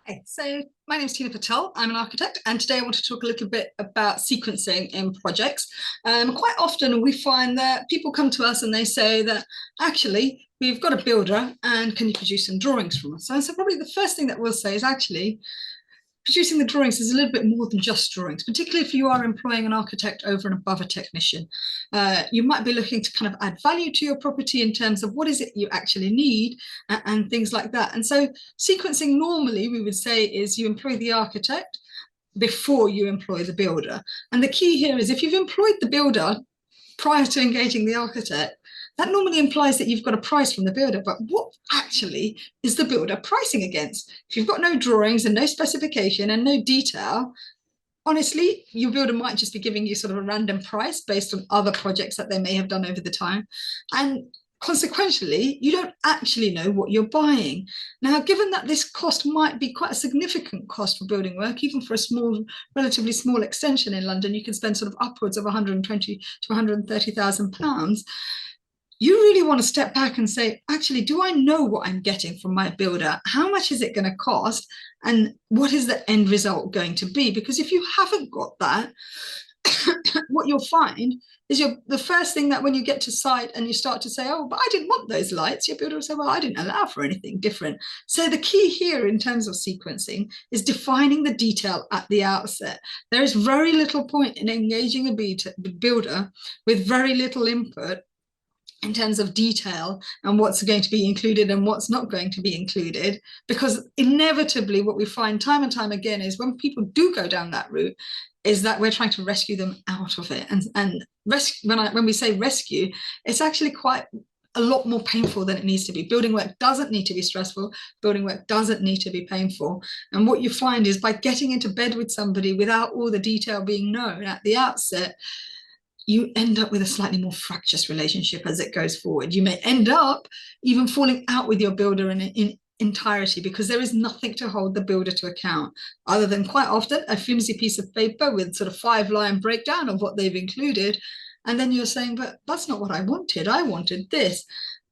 Hey, so my name is Tina Patel. I'm an architect, and today I want to talk a little bit about sequencing in projects. Quite often we find that people come to us and they say that actually we've got a builder and can you produce some drawings from us? So probably the first thing that we'll say is actually producing the drawings is a little bit more than just drawings, particularly if you are employing an architect over and above a technician. You might be looking to kind of add value to your property in terms of what is it you actually need and things like that. And so sequencing normally we would say is you employ the architect before you employ the builder. And the key here is if you've employed the builder prior to engaging the architect, that normally implies that you've got a price from the builder, but what actually is the builder pricing against? If you've got no drawings and no specification and no detail, honestly, your builder might just be giving you sort of a random price based on other projects that they may have done over the time. And consequently, you don't actually know what you're buying. Now, given that this cost might be quite a significant cost for building work, even for a small, relatively small extension in London, you can spend sort of upwards of 120 to 130,000 pounds. You really want to step back and say, actually, do I know what I'm getting from my builder? How much is it going to cost? And what is the end result going to be? Because if you haven't got that, what you'll find is the first thing that when you get to site and you start to say, oh, but I didn't want those lights, your builder will say, well, I didn't allow for anything different. So the key here in terms of sequencing is defining the detail at the outset. There is very little point in engaging a builder with very little input in terms of detail and what's going to be included and what's not going to be included, because inevitably what we find time and time again is when people do go down that route is that we're trying to rescue them out of it. And when we say rescue, it's actually quite a lot more painful than it needs to be. Building work doesn't need to be stressful. Building work doesn't need to be painful. And what you find is by getting into bed with somebody without all the detail being known at the outset, you end up with a slightly more fractious relationship as it goes forward. You may end up even falling out with your builder in entirety because there is nothing to hold the builder to account other than quite often a flimsy piece of paper with sort of 5-line breakdown of what they've included. And then you're saying, but that's not what I wanted. I wanted this.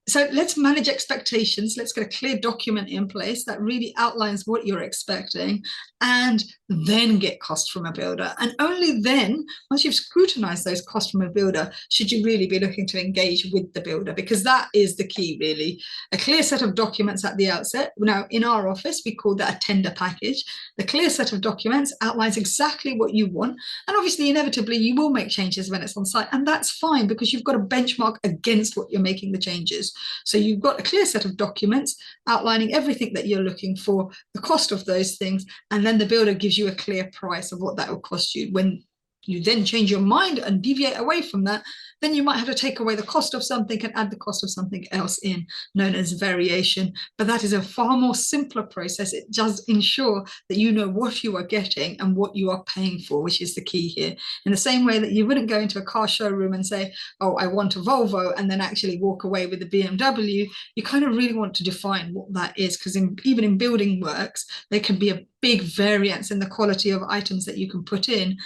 So let's manage expectations. Let's get a clear document in place that really outlines what you're expecting and then get cost from a builder. And only then, once you've scrutinized those costs from a builder, should you really be looking to engage with the builder, because that is the key, really. A clear set of documents at the outset. Now, in our office, we call that a tender package. The clear set of documents outlines exactly what you want. And obviously, inevitably, you will make changes when it's on site. And that's fine because you've got a benchmark against what you're making the changes. So you've got a clear set of documents outlining everything that you're looking for, the cost of those things, and then the builder gives you a clear price of what that will cost you. When you then change your mind and deviate away from that, then you might have to take away the cost of something and add the cost of something else in, known as variation. But that is a far more simpler process. It does ensure that you know what you are getting and what you are paying for, which is the key here. In the same way that you wouldn't go into a car showroom and say, oh, I want a Volvo, and then actually walk away with a BMW, you kind of really want to define what that is, because even in building works, there can be a big variance in the quality of items that you can put in.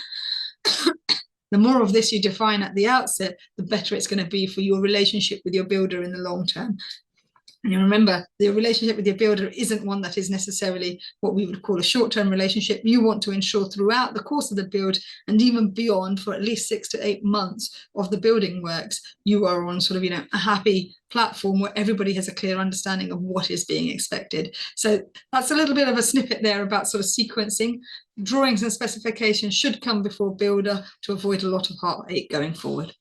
The more of this you define at the outset, the better it's going to be for your relationship with your builder in the long term. And you remember, the relationship with your builder isn't one that is necessarily what we would call a short-term relationship. You want to ensure throughout the course of the build and even beyond, for at least 6 to 8 months of the building works, you are on sort of, a happy platform where everybody has a clear understanding of what is being expected. So that's a little bit of a snippet there about sort of sequencing. Drawings and specifications should come before builder to avoid a lot of heartache going forward.